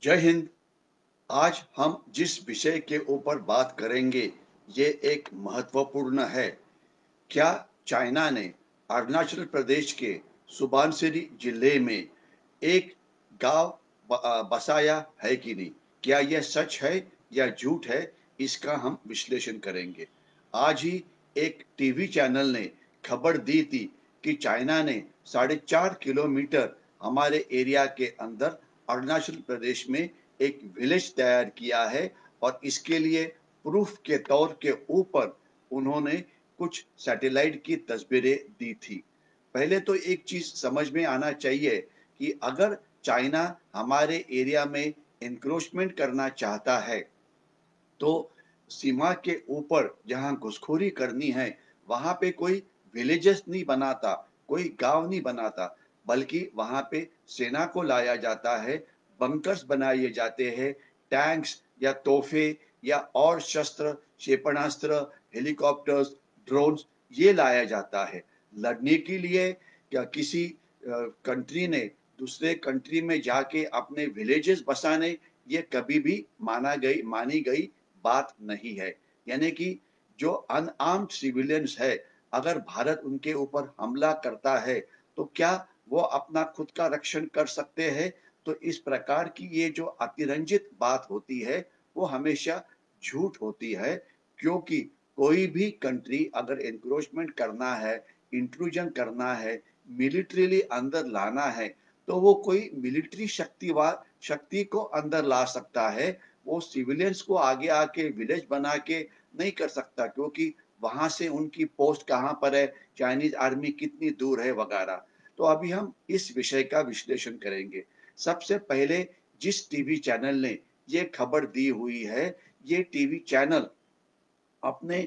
जय हिंद। आज हम जिस विषय के ऊपर बात करेंगे ये एक महत्वपूर्ण है। क्या चाइना ने अरुणाचल प्रदेश के सुबानसिरी जिले में एक गांव बसाया है कि नहीं? क्या यह सच है या झूठ है? इसका हम विश्लेषण करेंगे। आज ही एक टीवी चैनल ने खबर दी थी कि चाइना ने 4.5 किलोमीटर हमारे एरिया के अंदर अरुणाचल प्रदेश में एक विलेज तैयार किया है और इसके लिए प्रूफ के तौर के ऊपर उन्होंने कुछ सैटेलाइट की तस्वीरें दी थी। पहले तो एक चीज समझ में आना चाहिए कि अगर चाइना हमारे एरिया में एनक्रोचमेंट करना चाहता है तो सीमा के ऊपर जहां घुसखोरी करनी है वहां पे कोई विलेजेस नहीं बनाता, कोई गांव नहीं बनाता, बल्कि वहां पे सेना को लाया जाता है, बंकर्स बनाए जाते हैं, टैंक्स या तोहफे या और शस्त्र, क्षेपणास्त्र, हेलीकॉप्टर्स, ड्रोन्स ये लाया जाता है लड़ने के लिए। क्या किसी कंट्री ने दूसरे कंट्री में जाके अपने विलेजेस बसाने, ये कभी भी मानी गई बात नहीं है। यानी कि जो अनआर्म्ड सिविलियंस है, अगर भारत उनके ऊपर हमला करता है तो क्या वो अपना खुद का रक्षण कर सकते हैं? तो इस प्रकार की ये जो अतिरंजित बात होती है वो हमेशा झूठ होती है, क्योंकि कोई भी कंट्री अगर एनक्रोचमेंट करना है, इंट्रूजन करना है, मिलिट्रीली अंदर लाना है तो वो कोई मिलिट्री शक्ति को अंदर ला सकता है। वो सिविलियंस को आगे आके विलेज बना के नहीं कर सकता, क्योंकि वहां से उनकी पोस्ट कहाँ पर है, चाइनीज आर्मी कितनी दूर है वगैरह। तो अभी हम इस विषय का विश्लेषण करेंगे। सबसे पहले जिस टीवी चैनल ने ये खबर दी हुई है, ये टीवी चैनल अपने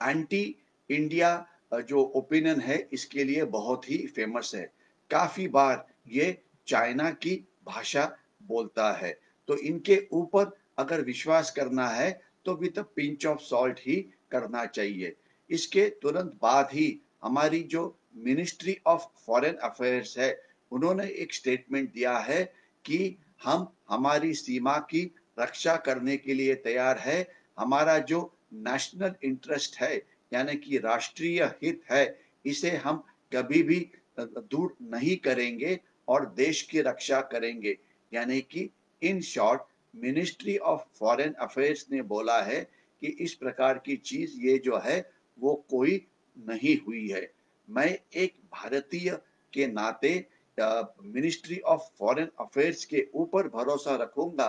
एंटी इंडिया जो ओपिनियन है इसके लिए बहुत ही फेमस है। काफी बार ये चाइना की भाषा बोलता है, तो इनके ऊपर अगर विश्वास करना है तो with a pinch of salt ही करना चाहिए। इसके तुरंत बाद ही हमारी जो मिनिस्ट्री ऑफ फॉरेन अफेयर्स है उन्होंने एक स्टेटमेंट दिया है कि हम हमारी सीमा की रक्षा करने के लिए तैयार है। हमारा जो नेशनल इंटरेस्ट है, यानी कि राष्ट्रीय हित है, इसे हम कभी भी दूर नहीं करेंगे और देश की रक्षा करेंगे। यानी कि in short ministry of foreign affairs ने बोला है कि इस प्रकार की चीज ये जो है वो कोई नहीं हुई है। मैं एक भारतीय के नाते मिनिस्ट्री ऑफ फॉरेन अफेयर्स के ऊपर भरोसा रखूंगा,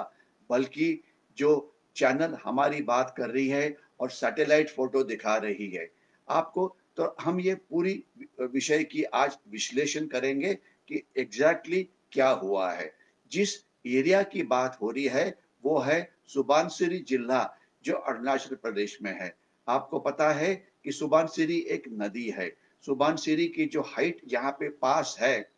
बल्कि जो चैनल हमारी बात कर रही है और सैटेलाइट फोटो दिखा रही है आपको, तो हम ये पूरी विषय की आज विश्लेषण करेंगे कि एग्जैक्टली क्या हुआ है। जिस एरिया की बात हो रही है वो है सुबानसिरी जिला, जो अरुणाचल प्रदेश में है। आपको पता है कि सुबानसिरी एक नदी है। सुबानसिरी की जो हाइट यहाँ पे पास है,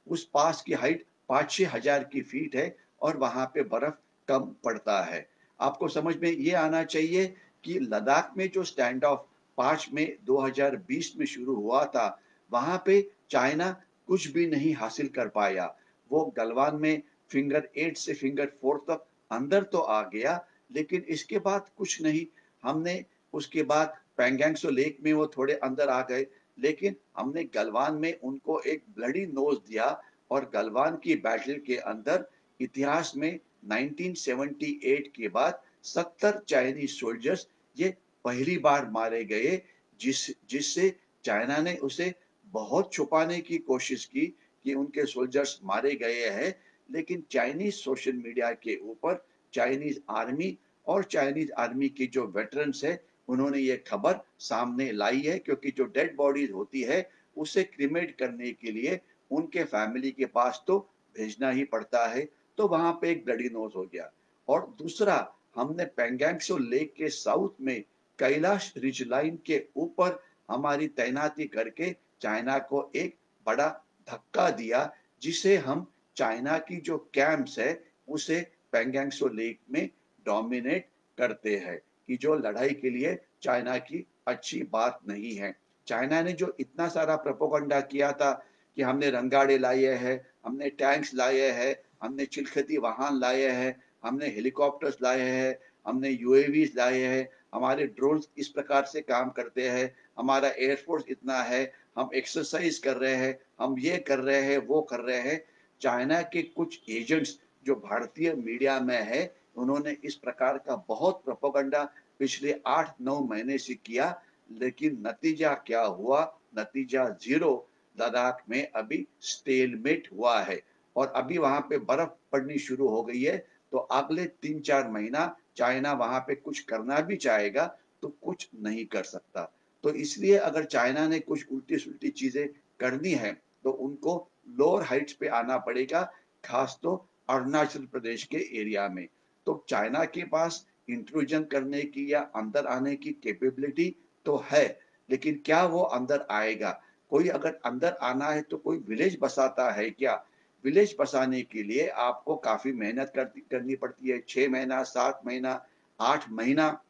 उस पास की हाइट 5-6 हजार की फीट है और वहां पे बर्फ कम पड़ता है। आपको समझ में ये आना चाहिए कि लद्दाख में जो स्टैंड ऑफ 5 मई 2020 में शुरू हुआ था, वहां पे चाइना कुछ भी नहीं हासिल कर पाया। वो गलवान में फिंगर 8 से फिंगर 4 तक अंदर तो आ गया, लेकिन इसके बाद कुछ नहीं। हमने उसके बाद पैंगैंगसो लेक में वो थोड़े अंदर आ गए, लेकिन हमने गलवान में उनको एक ब्लडी नोज दिया। और गलवान की बैटल के अंदर इतिहास में 1978 के बाद 70 चाइनीज सोल्जर्स ये पहली बार मारे गए, जिससे चाइना ने उसे बहुत छुपाने की कोशिश की कि उनके सोल्जर्स मारे गए हैं। लेकिन चाइनीज सोशल मीडिया के ऊपर चाइनीज आर्मी और चाइनीज आर्मी की जो वेटरन्स है उन्होंने ये खबर सामने लाई है, क्योंकि जो डेड बॉडीज होती है उसे क्रिमेट करने के लिए उनके फैमिली के पास तो भेजना ही पड़ता है। तो वहां पे एक ब्लडी नोज हो गया। और दूसरा, हमने पेंगैंगसो लेक के साउथ में कैलाश रिज लाइन के ऊपर हमारी तैनाती करके चाइना को एक बड़ा धक्का दिया, जिसे हम चाइना की जो कैंप्स है उसे पेंगैंगसो लेक में डोमिनेट करते हैं, कि जो लड़ाई के लिए चाइना की अच्छी बात नहीं है। चाइना ने जो इतना सारा प्रोपोगंडा किया था कि हमने रंगाड़े लाए हैं, हमने टैंक्स लाए हैं, हमने चिलखती वाहन लाए हैं, हमने हेलीकॉप्टर्स लाए हैं, हमने यूएवीज लाए हैं, हमारे ड्रोन्स इस प्रकार से काम करते हैं, हमारा एयरफोर्स इतना है, हम एक्सरसाइज कर रहे हैं, हम ये कर रहे हैं, वो कर रहे हैं। चाइना के कुछ एजेंट्स जो भारतीय मीडिया में है, उन्होंने इस प्रकार का बहुत प्रोपेगेंडा पिछले 8-9 महीने से किया, लेकिन नतीजा क्या हुआ? नतीजा ज़ीरो। लद्दाख में अभी स्टेलमेट हुआ है और अभी वहां पे बर्फ पड़नी शुरू हो गई है। तो अगले 3-4 महीना चाइना वहां पे कुछ करना भी चाहेगा तो कुछ नहीं कर सकता। तो इसलिए अगर चाइना ने कुछ उल्टी सुल्टी चीजें करनी है तो उनको लोअर हाइट्स पे आना पड़ेगा, खास तो अरुणाचल प्रदेश के एरिया में। तो चाइना के पास इंट्रूजन करने की या अंदर आने की कैपेबिलिटी तो है, लेकिन क्या वो अंदर आएगा? कोई अगर अंदर आना है तो कोई विलेज बसाता है क्या? विलेज बसाने के लिए आपको काफी मेहनत करनी पड़ती है। 6 महीना, 7 महीना, 8 महीना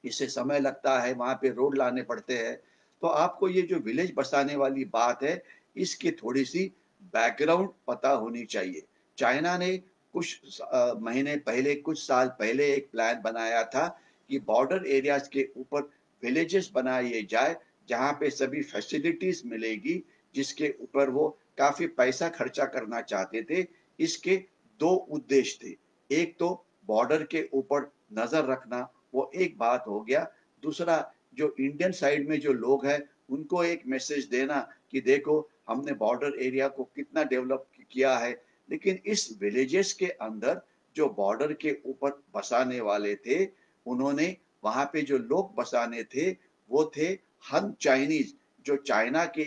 इससे समय लगता है, वहां पे रोड लाने पड़ते हैं। तो आपको ये जो विलेज बसाने वाली बात है, इसकी थोड़ी सी बैकग्राउंड पता होनी चाहिए। चाइना ने कुछ महीने पहले, कुछ साल पहले एक प्लान बनाया था कि बॉर्डर एरियाज के ऊपर विलेजेस बनाए जाए, जहां पे सभी फैसिलिटीज मिलेगी, जिसके ऊपर वो काफी पैसा खर्चा करना चाहते थे। इसके दो उद्देश्य थे। एक तो बॉर्डर के ऊपर नजर रखना, वो एक बात हो गया। दूसरा, जो इंडियन साइड में जो लोग हैं उनको एक मैसेज देना कि देखो हमने बॉर्डर एरिया को कितना डेवलप किया है। लेकिन इस विलेजेस के अंदर जो बॉर्डर के ऊपर बसाने वाले थे, उन्होंने वहां पे जो लोग बसाने थे वो थे हन चाइनीज, जो चाइना के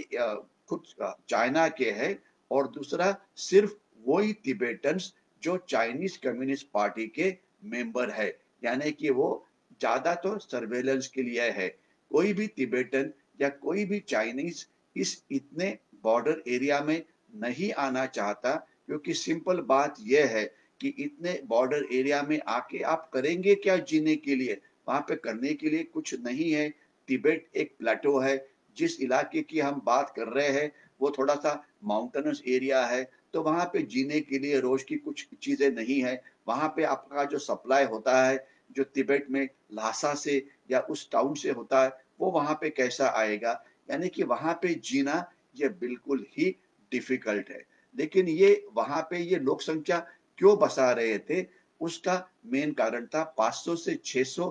खुद चाइना के हैं। और दूसरा, सिर्फ वही तिबेटन्स जो चाइनीज कम्युनिस्ट पार्टी के मेंबर है, यानी कि वो ज्यादा तो सर्वेलेंस के लिए है। कोई भी तिबेटन या कोई भी चाइनीज इस इतने बॉर्डर एरिया में नहीं आना चाहता, क्योंकि सिंपल बात यह है कि इतने बॉर्डर एरिया में आके आप करेंगे क्या जीने के लिए? वहां पे करने के लिए कुछ नहीं है। तिबेट एक प्लेटो है। जिस इलाके की हम बात कर रहे हैं वो थोड़ा सा माउंटेनस एरिया है, तो वहां पे जीने के लिए रोज की कुछ चीजें नहीं है। वहां पे आपका जो सप्लाई होता है, जो तिब्बत में लासा से या उस टाउन से होता है, वो वहां पे कैसा आएगा? यानी कि वहां पे जीना ये बिल्कुल ही डिफिकल्ट है। लेकिन ये वहां पे ये लोक संख्या क्यों बसा रहे थे? उसका मेन कारण था 500 से 600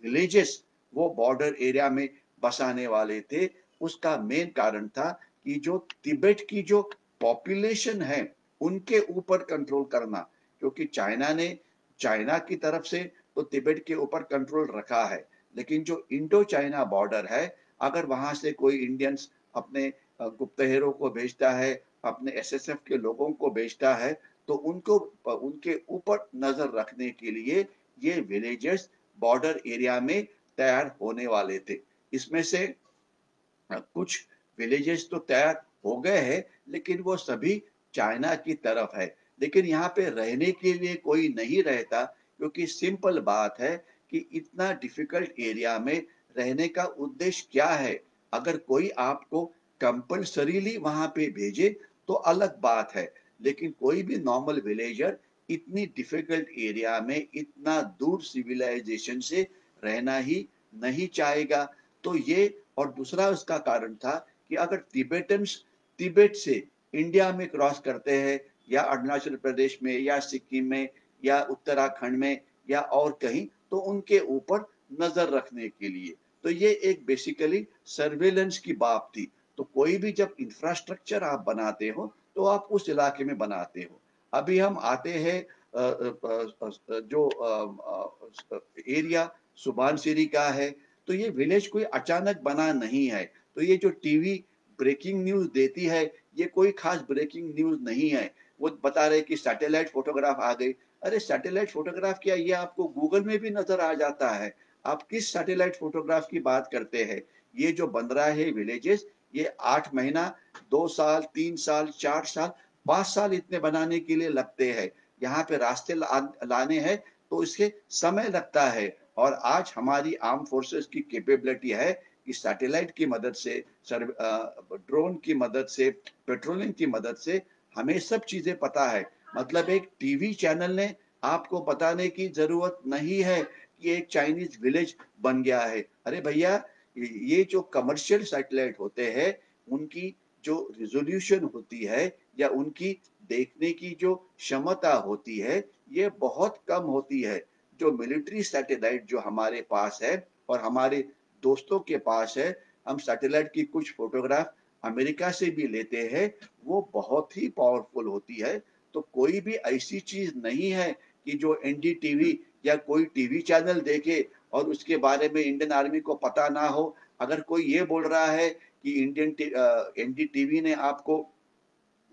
विलेजेस वो बॉर्डर एरिया में बसाने वाले थे। उसका मेन कारण था कि जो तिब्बत की जो पॉपुलेशन है उनके ऊपर कंट्रोल करना, क्योंकि चाइना ने चाइना की तरफ से तो तिब्बत के ऊपर कंट्रोल रखा है, लेकिन जो इंडो चाइना बॉर्डर है, अगर वहां से कोई इंडियंस अपने गुप्तहेरों को भेजता है, अपने एसएसएफ के लोगों को भेजता है, तो उनको उनके ऊपर नजर रखने के लिए ये विलेजेस बॉर्डर एरिया में तैयार होने वाले थे। इसमें से कुछ विलेजेस तो तैयार हो गए हैं, लेकिन वो सभी चाइना की तरफ है। लेकिन यहाँ पे रहने के लिए कोई नहीं रहता, क्योंकि सिंपल बात है कि इतना डिफिकल्ट एरिया में रहने का उद्देश्य क्या है? अगर कोई आपको कंपल्सरीली वहां पे भेजे तो अलग बात है, लेकिन कोई भी नॉर्मल विलेजर इतनी डिफिकल्ट एरिया में इतना दूर सिविलाइजेशन से रहना ही नहीं चाहेगा। तो ये, और दूसरा उसका कारण था कि अगर तिबेटन्स तिब्बत से इंडिया में क्रॉस करते हैं, या अरुणाचल प्रदेश में या सिक्किम में या उत्तराखंड में या और कहीं, तो उनके ऊपर नजर रखने के लिए। तो ये एक बेसिकली सर्वेलेंस की बात थी। तो कोई भी जब इंफ्रास्ट्रक्चर आप बनाते हो तो आप उस इलाके में बनाते हो। अभी हम आते हैं जो एरिया सुबानसिरी का है, तो ये विलेज कोई अचानक बना नहीं है। तो ये जो टीवी ब्रेकिंग न्यूज देती है, ये कोई खास ब्रेकिंग न्यूज नहीं है। वो बता रहे कि सैटेलाइट फोटोग्राफ आ गई। अरे सैटेलाइट फोटोग्राफ क्या, ये आपको गूगल में भी नजर आ जाता है। आप किस सैटेलाइट फोटोग्राफ की बात करते हैं? ये जो बन रहा है विलेजेस, ये 8 महीना, 2 साल, 3 साल, 4 साल, 5 साल इतने बनाने के लिए लगते हैं। यहाँ पे रास्ते लाने हैं तो इसके समय लगता है। और आज हमारी आर्म फोर्सेस की कैपेबिलिटी है कि सैटेलाइट की मदद से, ड्रोन की मदद से, पेट्रोलिंग की मदद से हमें सब चीजें पता है। मतलब एक टीवी चैनल ने आपको बताने की जरूरत नहीं है कि एक चाइनीज विलेज बन गया है। अरे भैया, ये जो कमर्शियल सैटेलाइट होते हैं, उनकी जो रिजोल्यूशन होती है या उनकी देखने की जो क्षमता होती है, ये बहुत कम होती है। जो मिलिट्री सैटेलाइट जो हमारे पास है और हमारे दोस्तों के पास है, हम सैटेलाइट की कुछ फोटोग्राफ अमेरिका से भी लेते हैं, वो बहुत ही पावरफुल होती है। तो कोई भी ऐसी चीज नहीं है कि जो एनडीटीवी या कोई टीवी चैनल देखे और उसके बारे में इंडियन आर्मी को पता ना हो। अगर कोई ये बोल रहा है कि एनडीटीवी ने आपको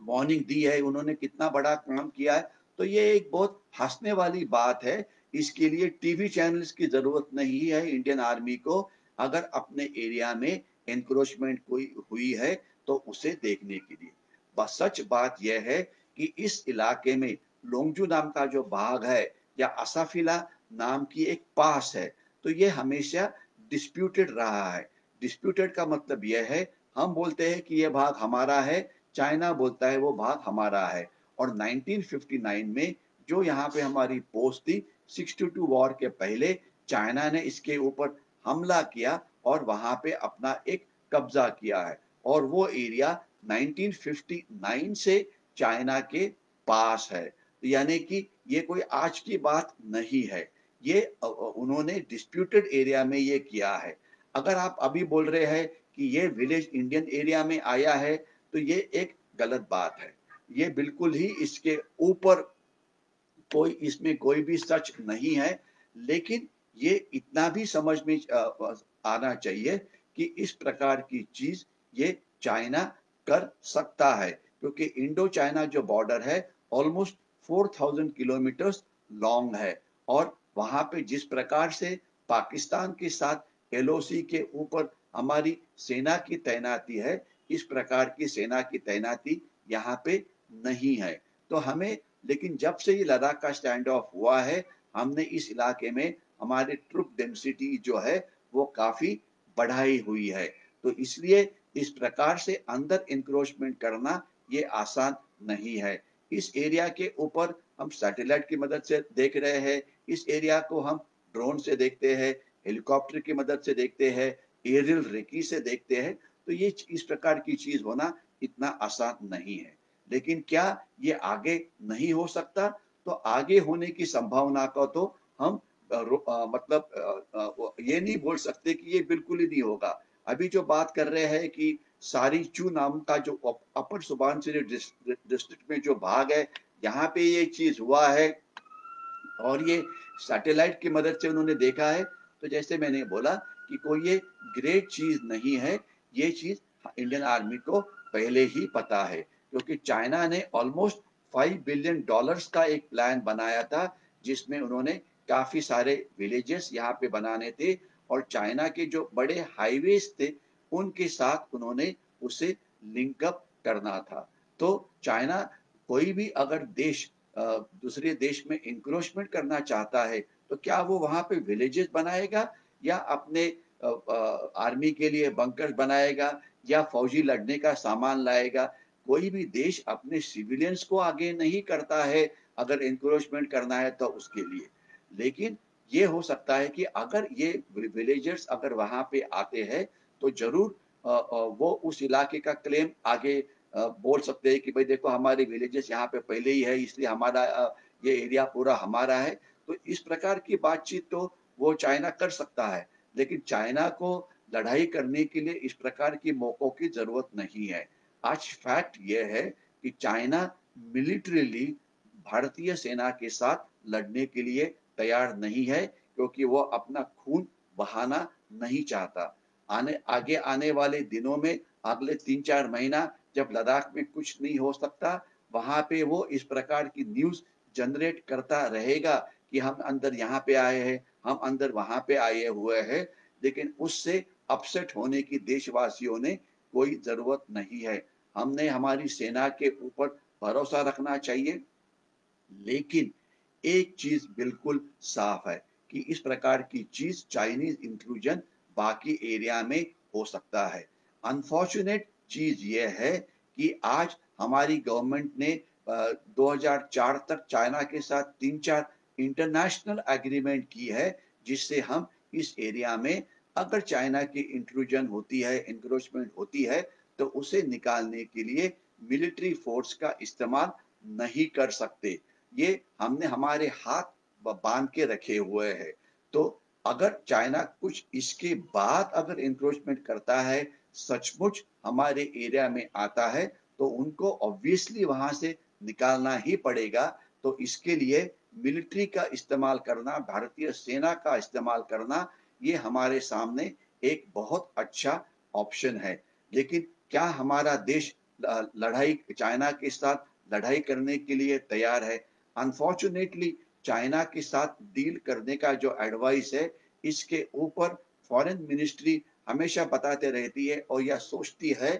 वार्निंग दी है, उन्होंने कितना बड़ा काम किया है, तो ये एक बहुत हंसने वाली बात है। इसके लिए टीवी चैनल्स की जरूरत नहीं है इंडियन आर्मी को। अगर अपने एरिया में एनक्रोचमेंट कोई हुई है तो उसे देखने के लिए। बस सच बात यह है कि इस इलाके में लोंगजू नाम का जो भाग है या असाफिला नाम की एक पास है, तो ये हमेशा डिस्प्यूटेड रहा है। डिस्प्यूटेड का मतलब यह है, हम बोलते हैं कि यह भाग हमारा है, चाइना बोलता है वो भाग हमारा है। और 1959 में जो यहाँ पे हमारी पोस्ट थी, 62 वॉर के पहले चाइना ने इसके ऊपर हमला किया और वहां पे अपना एक कब्जा किया है। और वो एरिया 1959 से चाइना के पास है। तो यानी कि ये कोई आज की बात नहीं है। ये उन्होंने डिस्प्यूटेड एरिया में ये किया है। अगर आप अभी बोल रहे हैं कि ये विलेज इंडियन एरिया में आया है, तो ये एक गलत बात है। ये बिल्कुल ही इसके ऊपर कोई इसमें कोई भी सच नहीं है। लेकिन ये इतना भी समझ में आना चाहिए कि इस प्रकार की चीज ये चाइना कर सकता है, क्योंकि इंडो चाइना जो बॉर्डर है ऑलमोस्ट 4000 किलोमीटर लॉन्ग है। और वहां पे जिस प्रकार से पाकिस्तान के साथ एलओसी के ऊपर हमारी सेना की तैनाती है, इस प्रकार की सेना की तैनाती यहाँ पे नहीं है। तो हमें, लेकिन जब से ये लद्दाख का स्टैंड ऑफ हुआ है, हमने इस इलाके में हमारे ट्रुप डेंसिटी जो है वो काफी बढ़ाई हुई है। तो इसलिए इस प्रकार से अंदर इंक्रोचमेंट करना ये आसान नहीं है। इस एरिया के ऊपर हम सैटेलाइट की मदद से देख रहे हैं, इस एरिया को हम ड्रोन से देखते हैं, हेलीकॉप्टर की मदद से देखते हैं, एरियल रेकी से देखते हैं। तो ये इस प्रकार की चीज होना इतना आसान नहीं है। लेकिन क्या ये आगे नहीं हो सकता? तो आगे होने की संभावना को तो हम मतलब ये नहीं बोल सकते कि ये बिल्कुल ही नहीं होगा। अभी जो बात कर रहे हैं कि सारी चू नाम का जो अपर सुबनसिरी डिस्ट्रिक्ट में जो भाग है, यहाँ पे ये चीज हुआ है और ये सैटेलाइट की मदद से उन्होंने देखा है। तो जैसे मैंने बोला कि कोई ये ग्रेट चीज नहीं है। ये चीज इंडियन आर्मी को पहले ही पता है, क्योंकि चाइना ने ऑलमोस्ट $5 बिलियन का एक प्लान बनाया था, जिसमें उन्होंने काफी सारे विलेजेस यहाँ पे बनाने थे और चाइना के जो बड़े हाईवेज थे उनके साथ उन्होंने उसे लिंकअप करना था। तो चाइना, कोई भी अगर देश दूसरे देश में इंक्रोचमेंट करना चाहता है, तो क्या वो वहां पे विलेजेस बनाएगा या अपने आर्मी के लिए बंकर बनाएगा या फौजी लड़ने का सामान लाएगा? कोई भी देश अपने सिविलियंस को आगे नहीं करता है अगर इंक्रोचमेंट करना है तो उसके लिए। लेकिन ये हो सकता है कि अगर ये विलेजर्स अगर वहां पे आते हैं तो जरूर वो उस इलाके का क्लेम आगे बोल सकते हैं कि भाई देखो हमारे विलेजेस यहाँ पे पहले ही है, इसलिए हमारा ये एरिया पूरा हमारा है। तो इस प्रकार की बातचीत तो वो चाइना कर सकता है। लेकिन चाइना को लड़ाई करने के लिए इस प्रकार की मौकों की जरूरत नहीं है। आज फैक्ट ये है कि चाइना मिलिट्रीली भारतीय सेना के साथ लड़ने के लिए तैयार नहीं है, क्योंकि वो अपना खून बहाना नहीं चाहता। आगे आने वाले दिनों में, अगले 3-4 महीना, जब लद्दाख में कुछ नहीं हो सकता, वहां पे वो इस प्रकार की न्यूज जनरेट करता रहेगा कि हम अंदर यहाँ पे आए हैं, हम अंदर वहां पे आए हुए हैं। लेकिन उससे अपसेट होने की देशवासियों ने कोई जरूरत नहीं है। हमने हमारी सेना के ऊपर भरोसा रखना चाहिए। लेकिन एक चीज बिल्कुल साफ है कि इस प्रकार की चीज चाइनीज इंक्लूजन बाकी एरिया में हो सकता है। अनफॉर्चुनेट चीज यह है कि आज हमारी गवर्नमेंट ने 2004 तक चाइना के साथ 3-4 इंटरनेशनल एग्रीमेंट की है, जिससे हम इस एरिया में अगर चाइना की इंट्रूजन होती है, एनक्रोचमेंट होती है, तो उसे निकालने के लिए मिलिट्री फोर्स का इस्तेमाल नहीं कर सकते। ये हमने हमारे हाथ बांध के रखे हुए हैं। तो अगर चाइना कुछ इसके बाद अगर एनक्रोचमेंट करता है, सचमुच हमारे एरिया में आता है, तो उनको ऑब्वियसली वहां से निकालना ही पड़ेगा। तो इसके लिए मिलिट्री का इस्तेमाल करना, भारतीय सेना का इस्तेमाल करना, ये हमारे सामने एक बहुत अच्छा ऑप्शन है। लेकिन क्या हमारा देश लड़ाई चाइना के साथ लड़ाई करने के लिए तैयार है? अनफॉर्चुनेटली चाइना के साथ डील करने का जो एडवाइस है, इसके ऊपर फॉरेन मिनिस्ट्री हमेशा बताते रहती है और यह सोचती है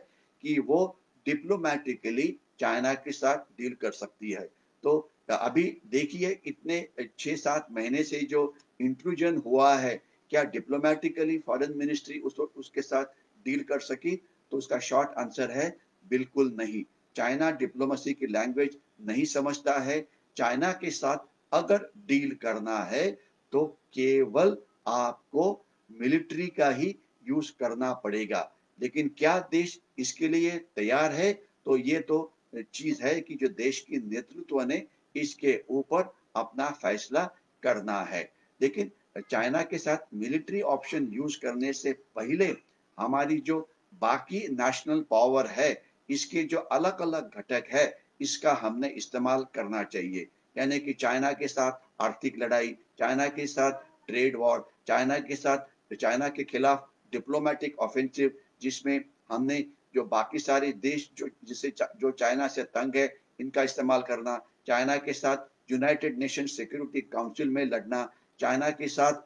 कि वो डिप्लोमेटिकली चाइना के साथ डील कर सकती है। तो अभी देखिए इतने 6-7 महीने से जो इंट्रूजन हुआ है, क्या डिप्लोमेटिकली फॉरेन मिनिस्ट्री उसके साथ डील कर सकी? तो उसका शॉर्ट आंसर है बिल्कुल नहीं। चाइना डिप्लोमेसी की लैंग्वेज नहीं समझता है। चाइना के साथ अगर डील करना है तो केवल आपको मिलिट्री का ही यूज करना पड़ेगा। लेकिन क्या देश इसके लिए तैयार है? तो ये तो चीज है कि जो देश की नेतृत्व ने इसके ऊपर अपना फैसला करना है। लेकिन चाइना के साथ मिलिट्री ऑप्शन यूज करने से पहले हमारी जो बाकी नेशनल पावर है, इसके जो अलग अलग घटक है, इसका हमने इस्तेमाल करना चाहिए। यानी कि चाइना के साथ आर्थिक लड़ाई, चाइना के साथ ट्रेड वॉर, चाइना के खिलाफ डिप्लोमेटिक ऑफेंसिव, जिसमें हमने जो बाकी सारे देश जो चाइना से तंग है, इनका इस्तेमाल करना, चाइना के साथ यूनाइटेड नेशन सिक्योरिटी काउंसिल में लड़ना, चाइना के साथ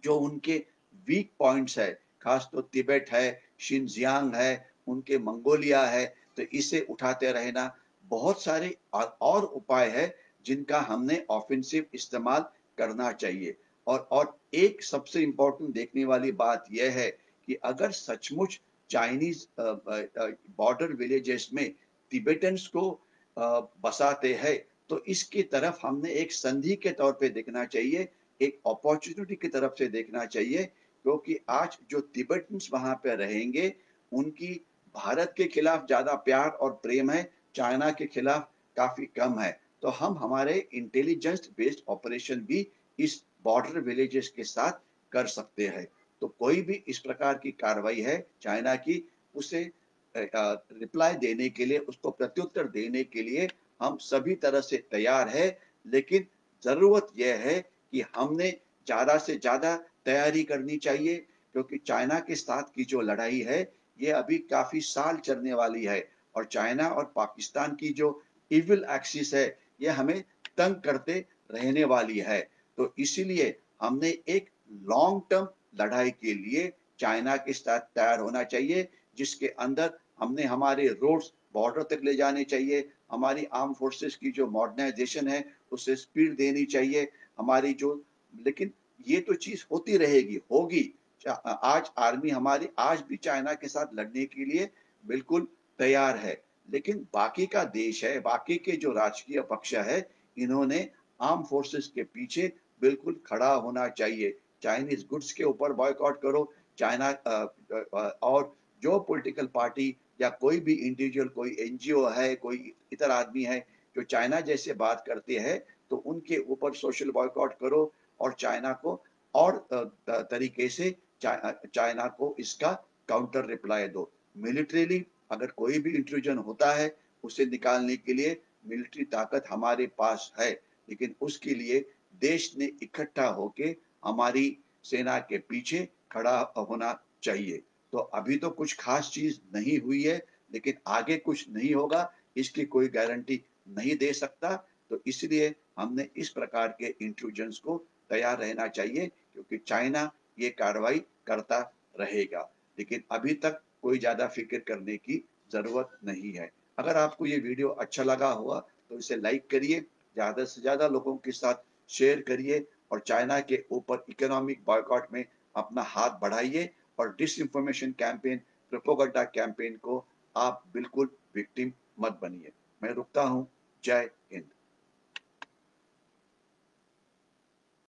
जो उनके वीक पॉइंट्स है, खास तो तिब्बत है, शिनजियांग है, उनके मंगोलिया है, तो इसे उठाते रहना। बहुत सारे और उपाय है जिनका हमने ऑफेंसिव इस्तेमाल करना चाहिए। और एक सबसे इम्पोर्टेंट देखने वाली बात यह है कि अगर सचमुच चाइनीज बॉर्डर विलेजेस में तिबेटन्स को बसाते हैं, तो इसकी तरफ हमने एक संधि के तौर पे देखना चाहिए, एक अपॉर्चुनिटी की तरफ से देखना चाहिए, क्योंकि आज जो तिब्बतन्स वहां पे रहेंगे, उनकी भारत के खिलाफ ज्यादा प्यार और प्रेम है, चाइना के खिलाफ काफी कम है। तो हम हमारे इंटेलिजेंस बेस्ड ऑपरेशन भी इस बॉर्डर विलेजेस के साथ कर सकते हैं। तो कोई भी इस प्रकार की कार्रवाई है चाइना की, उसे रिप्लाई देने के लिए, उसको प्रत्युत्तर देने के लिए हम सभी तरह से तैयार है। लेकिन जरूरत यह है कि हमने ज्यादा से ज्यादा तैयारी करनी चाहिए, क्योंकि चाइना के साथ की जो लड़ाई है, ये अभी काफी साल चलने वाली है। और चाइना और पाकिस्तान की जो इविल एक्सिस है, ये हमें तंग करते रहने वाली है। तो इसीलिए हमने एक लॉन्ग टर्म लड़ाई के लिए चाइना के साथ तैयार होना चाहिए, जिसके अंदर हमने हमारे रोड्स बॉर्डर तक ले जाने चाहिए, हमारी आर्म फोर्सेस की जो मॉडर्नाइजेशन है उसे स्पीड देनी चाहिए, हमारी जो, लेकिन ये तो चीज होती रहेगी, होगी। आज आर्मी हमारी आज भी चाइना के साथ लड़ने के लिए बिल्कुल तैयार है। लेकिन बाकी का देश है, बाकी के जो राजकीय पक्ष है, इन्होंने आर्म फोर्सेस के पीछे बिल्कुल खड़ा होना चाहिए। चाइनीज गुड्स के ऊपर बॉयकॉट करो, चाइना और जो पॉलिटिकल पार्टी या कोई भी इंडिविजुअल, कोई एनजीओ है, कोई इतर आदमी है जो चाइना जैसे बात करते हैं, तो उनके ऊपर सोशल बॉयकॉट करो और चाइना को और तरीके से चाइना को इसका काउंटर रिप्लाई दो। मिलिट्रीली अगर कोई भी इंट्रूजन होता है, उसे निकालने के लिए मिलिट्री ताकत हमारे पास है, लेकिन उसके लिए देश ने इकट्ठा होके हमारी सेना के पीछे खड़ा होना चाहिए। तो अभी तो कुछ खास चीज नहीं हुई है, लेकिन आगे कुछ नहीं होगा, इसकी कोई गारंटी नहीं दे सकता। तो इसलिए हमने इस प्रकार के इंट्रूजन्स को तैयार रहना चाहिए, क्योंकि चाइना ये कार्रवाई करता रहेगा। लेकिन अभी तक कोई ज्यादा फिक्र करने की जरूरत नहीं है। अगर आपको ये वीडियो अच्छा लगा हुआ तो इसे लाइक करिए, ज्यादा से ज्यादा लोगों के साथ शेयर करिए और चाइना के ऊपर इकोनॉमिक बॉयकॉट में अपना हाथ बढ़ाइए और डिसइंफॉर्मेशन कैंपेन, प्रोपोगंडा कैंपेन को आप बिल्कुल विक्टिम मत बनिए। मैं रुकता हूं। जय